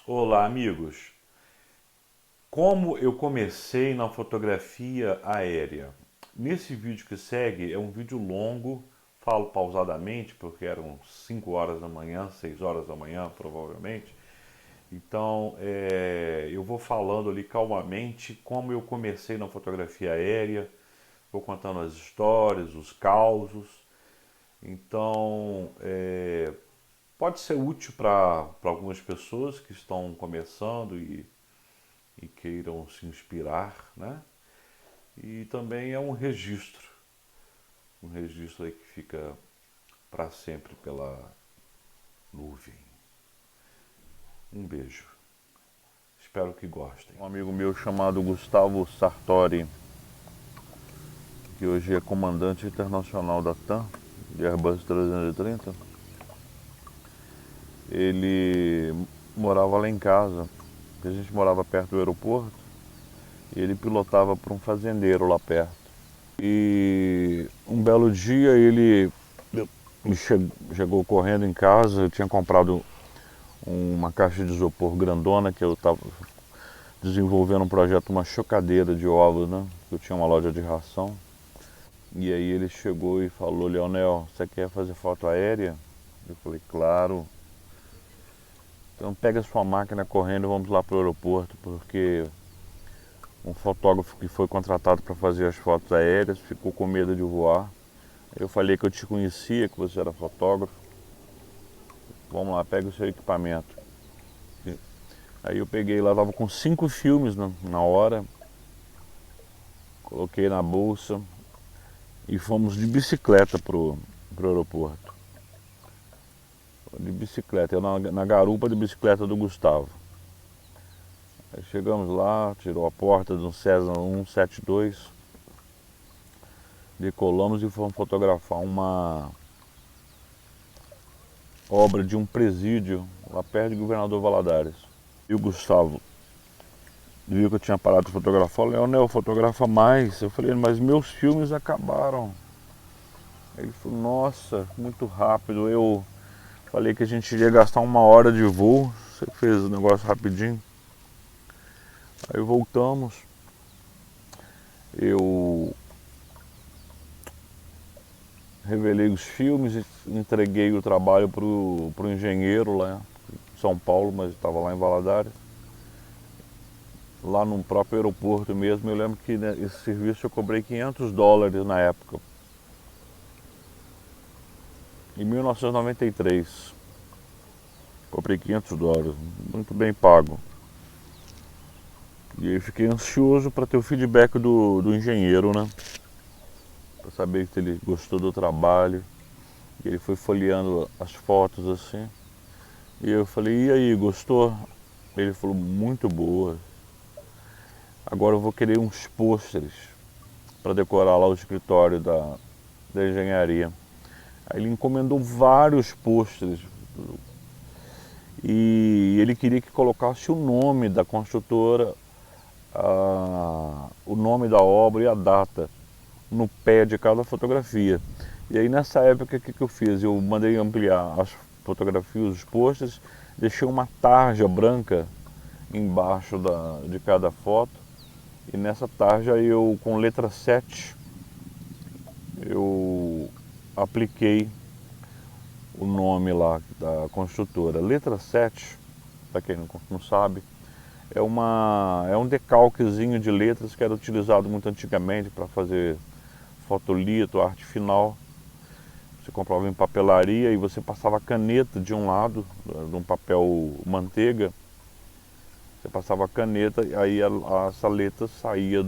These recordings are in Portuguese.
Olá, amigos. Como eu comecei na fotografia aérea? Nesse vídeo que segue é um vídeo longo, falo pausadamente porque eram 5 horas da manhã, 6 horas da manhã provavelmente. Então eu vou falando ali calmamente como eu comecei na fotografia aérea, vou contando as histórias, os causos. Então pode ser útil para algumas pessoas que estão começando e queiram se inspirar, né? E também é um registro aí que fica para sempre pela nuvem. Um beijo. Espero que gostem. Um amigo meu chamado Gustavo Sartori, que hoje é comandante internacional da TAM, de Airbus 330, ele morava lá em casa, porque a gente morava perto do aeroporto, e ele pilotava para um fazendeiro lá perto. E um belo dia ele chegou correndo em casa. Eu tinha comprado uma caixa de isopor grandona que eu estava desenvolvendo um projeto, uma chocadeira de ovos, né? Eu tinha uma loja de ração. E aí ele chegou e falou: Leonel, você quer fazer foto aérea? Eu falei: claro. Então pega sua máquina correndo e vamos lá para o aeroporto, porque um fotógrafo que foi contratado para fazer as fotos aéreas ficou com medo de voar. Eu falei que eu te conhecia, que você era fotógrafo. Vamos lá, pega o seu equipamento. Aí eu peguei lá, tava com 5 filmes na hora, coloquei na bolsa e fomos de bicicleta pro aeroporto. De bicicleta, eu na garupa de bicicleta do Gustavo. Aí chegamos lá, tirou a porta de um Cessna 172, decolamos e fomos fotografar uma obra de um presídio lá perto de Governador Valadares. E o Gustavo viu que eu tinha parado de fotografar, Leonel, fotografa mais. Eu falei: mas meus filmes acabaram. Ele falou: nossa, muito rápido. Eu falei que a gente iria gastar 1 hora de voo. Você fez o negócio rapidinho. Aí voltamos. Eu revelei os filmes e entreguei o trabalho pro engenheiro lá em São Paulo, mas estava lá em Valadares. Lá no próprio aeroporto mesmo, eu lembro que, né, esse serviço eu cobrei US$ 500 na época. Em 1993. Cobrei US$ 500, muito bem pago. E aí fiquei ansioso para ter o feedback do engenheiro, né? Para saber se ele gostou do trabalho. E ele foi folheando as fotos assim. E eu falei: e aí, gostou? Ele falou: muito boa. Agora eu vou querer uns pôsteres para decorar lá o escritório da engenharia. Aí ele encomendou vários pôsteres. E ele queria que colocasse o nome da construtora, o nome da obra e a data no pé de cada fotografia. E aí nessa época o que eu fiz? Eu mandei ampliar as fotografias, os posters, deixei uma tarja branca embaixo de cada foto. E nessa tarja eu, com letra 7, eu apliquei o nome lá da construtora. Letra 7, para quem não sabe, é um decalquezinho de letras que era utilizado muito antigamente para fazer fotolito, arte final. Você comprava em papelaria e você passava a caneta de um lado, de um papel manteiga. Você passava a caneta e aí essa letra saía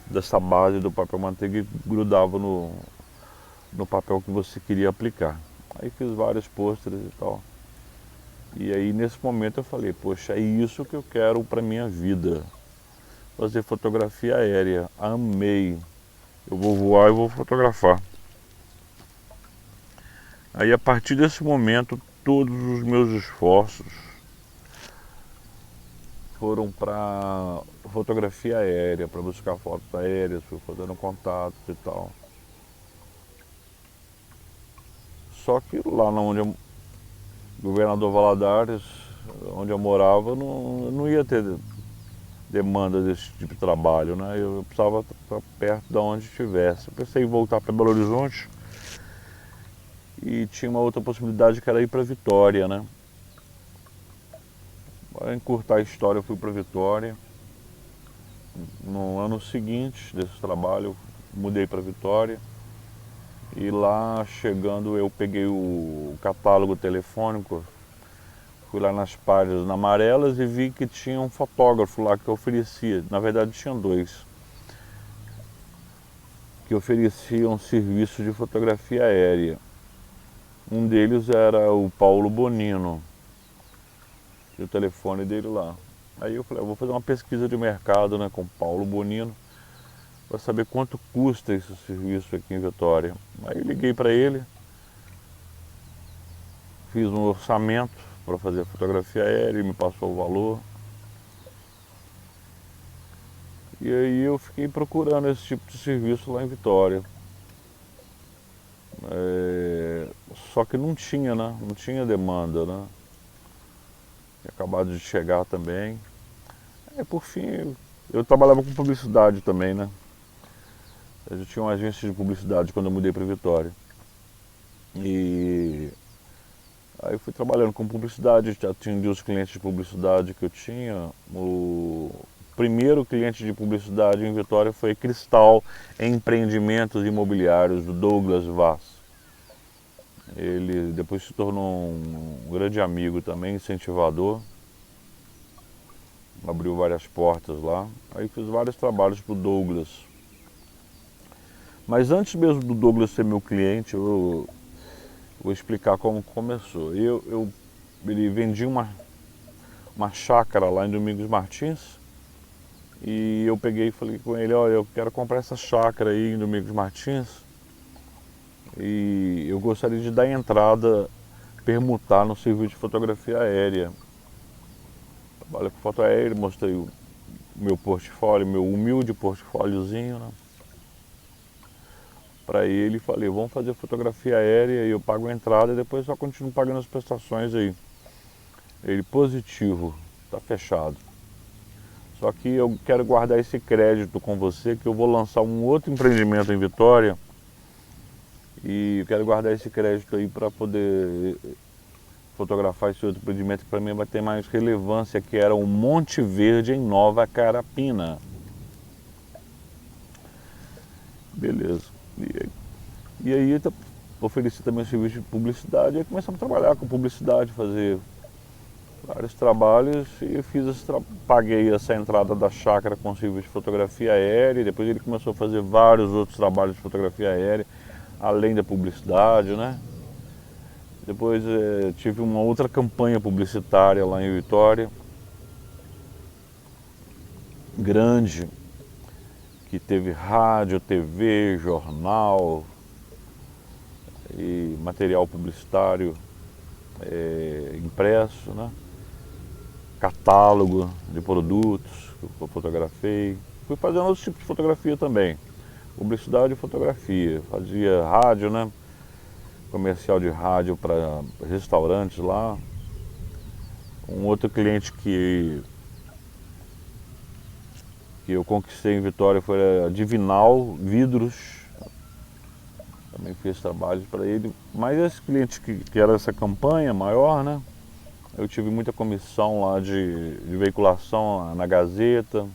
dessa base do papel manteiga e grudava no papel que você queria aplicar. Aí fiz vários pôsteres e tal. E aí nesse momento eu falei: poxa, é isso que eu quero para minha vida. Fazer fotografia aérea. Amei. Eu vou voar e vou fotografar. Aí a partir desse momento todos os meus esforços foram para fotografia aérea, para buscar fotos aéreas, fui fazendo contatos e tal. Só que lá onde Governador Valadares, onde eu morava não ia ter demanda desse tipo de trabalho, né? Eu precisava estar perto de onde estivesse. Eu pensei em voltar para Belo Horizonte e tinha uma outra possibilidade que era ir para Vitória, né? Para encurtar a história, eu fui para Vitória. No ano seguinte desse trabalho, mudei para Vitória. E lá chegando eu peguei o catálogo telefônico, fui lá nas páginas amarelas e vi que tinha um fotógrafo lá que oferecia, na verdade tinha dois, que ofereciam um serviço de fotografia aérea. Um deles era o Paulo Bonino, e o telefone dele lá. Aí eu falei, eu vou fazer uma pesquisa de mercado, né, com o Paulo Bonino, para saber quanto custa esse serviço aqui em Vitória. Aí eu liguei para ele, fiz um orçamento para fazer a fotografia aérea, ele me passou o valor. E aí eu fiquei procurando esse tipo de serviço lá em Vitória. Só que não tinha, né? Não tinha demanda, né? Tinha acabado de chegar também. Por fim, eu trabalhava com publicidade também, né? Eu já tinha uma agência de publicidade quando eu mudei para Vitória. E aí eu fui trabalhando com publicidade, já atendi os clientes de publicidade que eu tinha. O primeiro cliente de publicidade em Vitória foi Cristal Empreendimentos Imobiliários, do Douglas Vaz. Ele depois se tornou um grande amigo também, incentivador. Abriu várias portas lá. Aí fiz vários trabalhos para o Douglas. Mas antes mesmo do Douglas ser meu cliente, eu vou explicar como começou. Ele vendia uma chácara lá em Domingos Martins. E eu peguei e falei com ele, olha, eu quero comprar essa chácara aí em Domingos Martins. E eu gostaria de dar entrada, permutar no serviço de fotografia aérea. Trabalho com foto aérea, mostrei o meu portfólio, meu humilde portfóliozinho, né? Para ele, falei, vamos fazer fotografia aérea e eu pago a entrada e depois só continuo pagando as prestações aí. Ele, positivo, tá fechado. Só que eu quero guardar esse crédito com você, que eu vou lançar um outro empreendimento em Vitória. E eu quero guardar esse crédito aí para poder fotografar esse outro empreendimento que para mim vai ter mais relevância, que era o Monte Verde em Nova Carapina. Beleza. E aí eu ofereci também o serviço de publicidade, e aí começamos a trabalhar com publicidade, fazer vários trabalhos e paguei essa entrada da chácara com o serviço de fotografia aérea, e depois ele começou a fazer vários outros trabalhos de fotografia aérea, além da publicidade, né? Depois tive uma outra campanha publicitária lá em Vitória, grande, que teve rádio, TV, jornal e material publicitário impresso, né? Catálogo de produtos que eu fotografei. Fui fazendo outros tipos de fotografia também, publicidade e fotografia. Fazia rádio, né? Comercial de rádio para restaurantes lá. Um outro cliente que eu conquistei em Vitória foi a Divinal Vidros. Também fiz trabalhos para ele. Mas esse cliente que era essa campanha maior, né? Eu tive muita comissão lá de veiculação na Gazeta,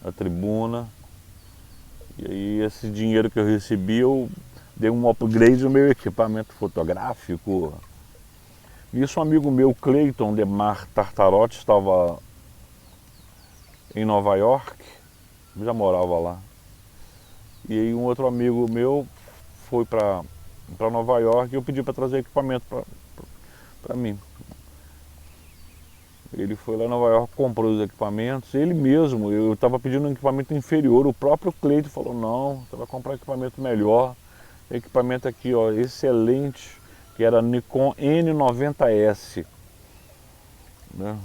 na Tribuna. E aí esse dinheiro que eu recebi, eu dei um upgrade no meu equipamento fotográfico. Isso um amigo meu, Cleiton Demar Tartarotti, estava em Nova York, já morava lá. E aí um outro amigo meu foi para Nova York e eu pedi para trazer equipamento para mim. Ele foi lá em Nova York, comprou os equipamentos, ele mesmo, eu estava pedindo um equipamento inferior, o próprio Cleiton falou, não, você vai comprar um equipamento melhor. Equipamento aqui, ó, excelente, que era Nikon N90S, né?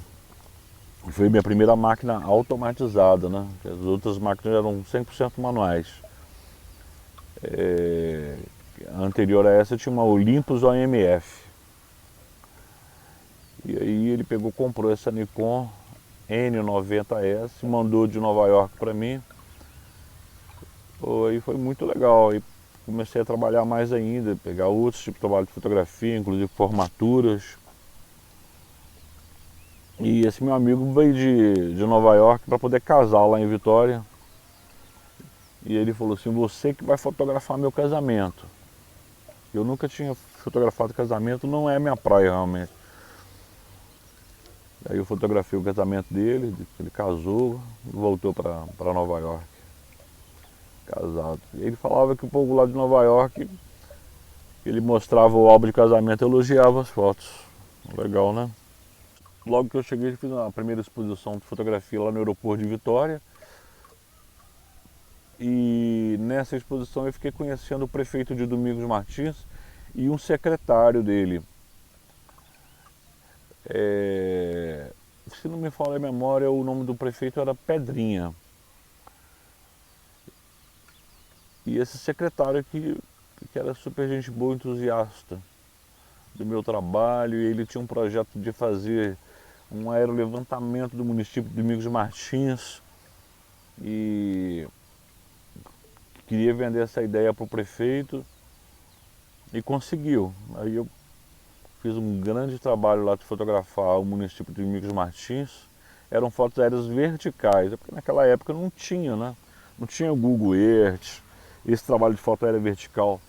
Foi minha primeira máquina automatizada, né? As outras máquinas eram 100% manuais. A anterior a essa tinha uma Olympus OMF. E aí ele pegou, comprou essa Nikon N90S, mandou de Nova York para mim. Aí foi muito legal. Aí comecei a trabalhar mais ainda, pegar outros tipos de trabalho de fotografia, inclusive formaturas. E esse meu amigo veio de Nova York para poder casar lá em Vitória. E ele falou assim, você que vai fotografar meu casamento. Eu nunca tinha fotografado casamento, não é minha praia realmente. Aí eu fotografei o casamento dele, ele casou e voltou para Nova York, casado. E ele falava que o povo lá de Nova York, ele mostrava o álbum de casamento e elogiava as fotos. Legal, né? Logo que eu cheguei, eu fiz a primeira exposição de fotografia lá no aeroporto de Vitória. E nessa exposição eu fiquei conhecendo o prefeito de Domingos Martins e um secretário dele. Se não me falha a memória, o nome do prefeito era Pedrinha. E esse secretário aqui, que era super gente boa, entusiasta do meu trabalho, e ele tinha um projeto de fazer um aerolevantamento do município de Domingos Martins e queria vender essa ideia para o prefeito e conseguiu. Aí eu fiz um grande trabalho lá de fotografar o município de Domingos Martins. Eram fotos aéreas verticais, porque naquela época não tinha, né? Não tinha o Google Earth. Esse trabalho de foto aérea vertical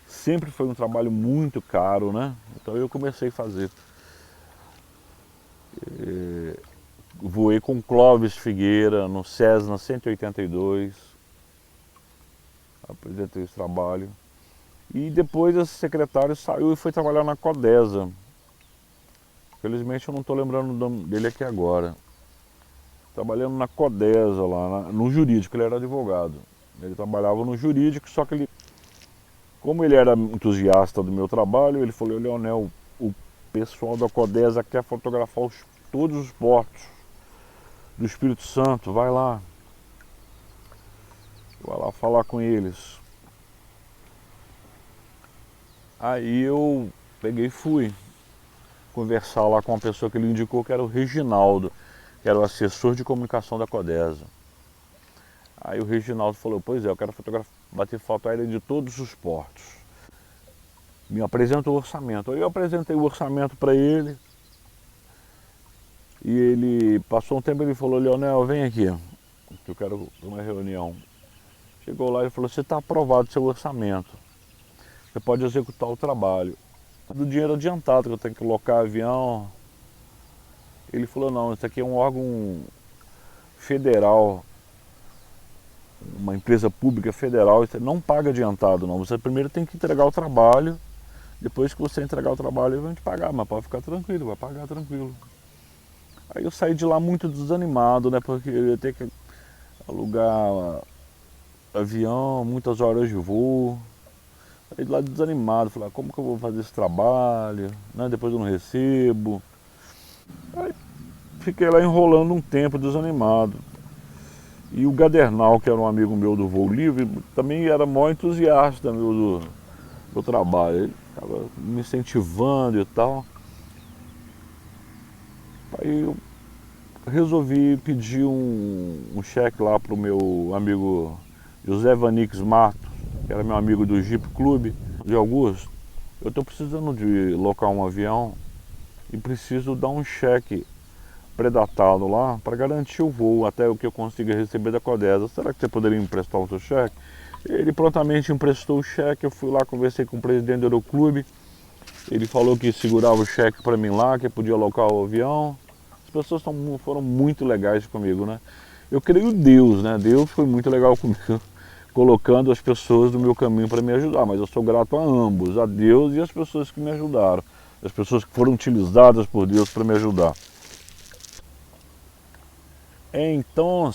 sempre foi um trabalho muito caro, né? Então eu comecei a fazer. Voei com Clóvis Figueira no Cessna 182. Apresentei esse trabalho. E depois esse secretário saiu e foi trabalhar na Codesa. Felizmente eu não estou lembrando o nome dele aqui agora. Trabalhando na Codesa lá, no jurídico, ele era advogado. Ele trabalhava no jurídico, só que ele, como ele era entusiasta do meu trabalho, ele falou, Leonel, o pessoal da Codesa quer fotografar todos os portos do Espírito Santo, vai lá falar com eles. Aí eu peguei e fui conversar lá com uma pessoa que ele indicou, que era o Reginaldo, que era o assessor de comunicação da Codesa. Aí o Reginaldo falou, pois é, eu quero bater foto aérea de todos os portos. Me apresenta o orçamento. Aí eu apresentei o orçamento para ele. E ele passou um tempo e ele falou, Leonel, vem aqui, que eu quero uma reunião. Chegou lá e falou, você está aprovado o seu orçamento. Você pode executar o trabalho. Do dinheiro adiantado, que eu tenho que locar avião. Ele falou, não, isso aqui é um órgão federal, uma empresa pública federal, você não paga adiantado não. Você primeiro tem que entregar o trabalho, depois que você entregar o trabalho, ele vai te pagar, mas pode ficar tranquilo, vai pagar tranquilo. Aí eu saí de lá muito desanimado, né, porque eu ia ter que alugar avião, muitas horas de voo. Saí de lá desanimado, falei, como que eu vou fazer esse trabalho, né? Depois eu não recebo. Aí fiquei lá enrolando um tempo, desanimado. E o Gadernal, que era um amigo meu do Voo Livre, também era maior entusiasta do trabalho. Ele estava me incentivando e tal. Aí eu resolvi pedir um cheque lá para o meu amigo José Vanix Matos, que era meu amigo do Jeep Clube de Augusto. Eu estou precisando de locar um avião e preciso dar um cheque predatado lá para garantir o voo até o que eu consiga receber da Codesa. Será que você poderia me emprestar o seu cheque? Ele prontamente emprestou o cheque, eu fui lá, conversei com o presidente do Aeroclube. Ele falou que segurava o cheque para mim lá, que podia alocar o avião. As pessoas foram muito legais comigo, né? Eu creio em Deus, né? Deus foi muito legal comigo, colocando as pessoas do meu caminho para me ajudar, mas eu sou grato a ambos, a Deus e as pessoas que me ajudaram, as pessoas que foram utilizadas por Deus para me ajudar. Então,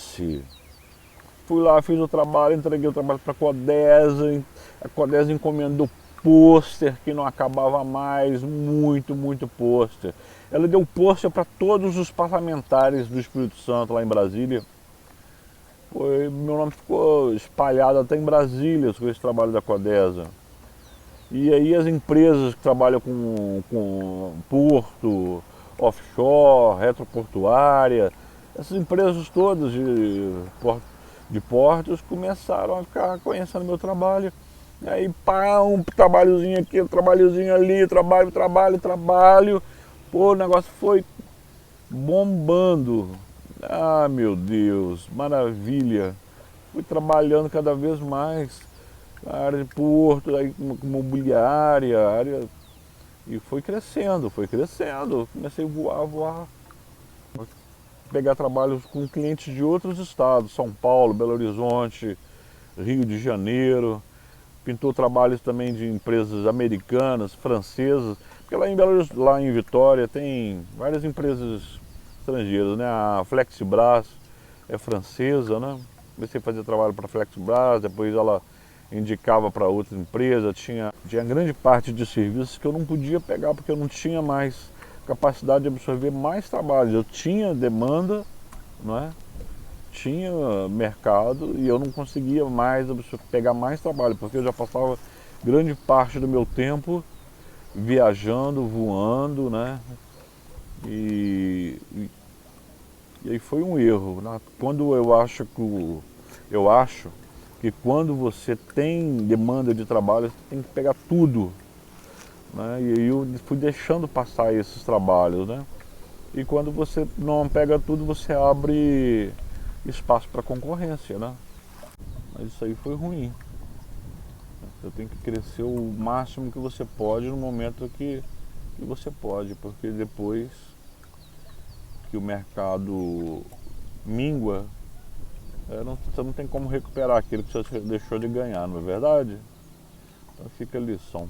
fui lá, fiz o trabalho, entreguei o trabalho para a Codesa encomendou pôster que não acabava mais, muito pôster. Ela deu pôster para todos os parlamentares do Espírito Santo lá em Brasília. Meu nome ficou espalhado até em Brasília com esse trabalho da Codesa. E aí as empresas que trabalham com porto, offshore, retroportuária, essas empresas todas de portos começaram a ficar conhecendo meu trabalho. E aí, pá, um trabalhozinho aqui, um trabalhozinho ali, trabalho. Pô, o negócio foi bombando. Ah, meu Deus, maravilha. Fui trabalhando cada vez mais na área de porto, aí com mobiliária, área. E foi crescendo, foi crescendo. Comecei a voar. Pegar trabalhos com clientes de outros estados, São Paulo, Belo Horizonte, Rio de Janeiro. Pintou trabalhos também de empresas americanas, francesas, porque lá em Vitória tem várias empresas estrangeiras, né? A Flexibras é francesa, né? Comecei a fazer trabalho para a Flexibras, depois ela indicava para outra empresa, tinha grande parte de serviços que eu não podia pegar porque eu não tinha mais capacidade de absorver mais trabalho. Eu tinha demanda, não é? Tinha mercado e eu não conseguia mais pegar mais trabalho, porque eu já passava grande parte do meu tempo viajando, voando, né? E, e, e aí foi um erro, né? Quando eu acho que quando você tem demanda de trabalho, você tem que pegar tudo, né? E aí eu fui deixando passar esses trabalhos, né? E quando você não pega tudo, você abre espaço para concorrência, né? Mas isso aí foi ruim. Você tem que crescer o máximo que você pode no momento que você pode, porque depois que o mercado mingua, você não tem como recuperar aquilo que você deixou de ganhar, não é verdade? Então fica a lição.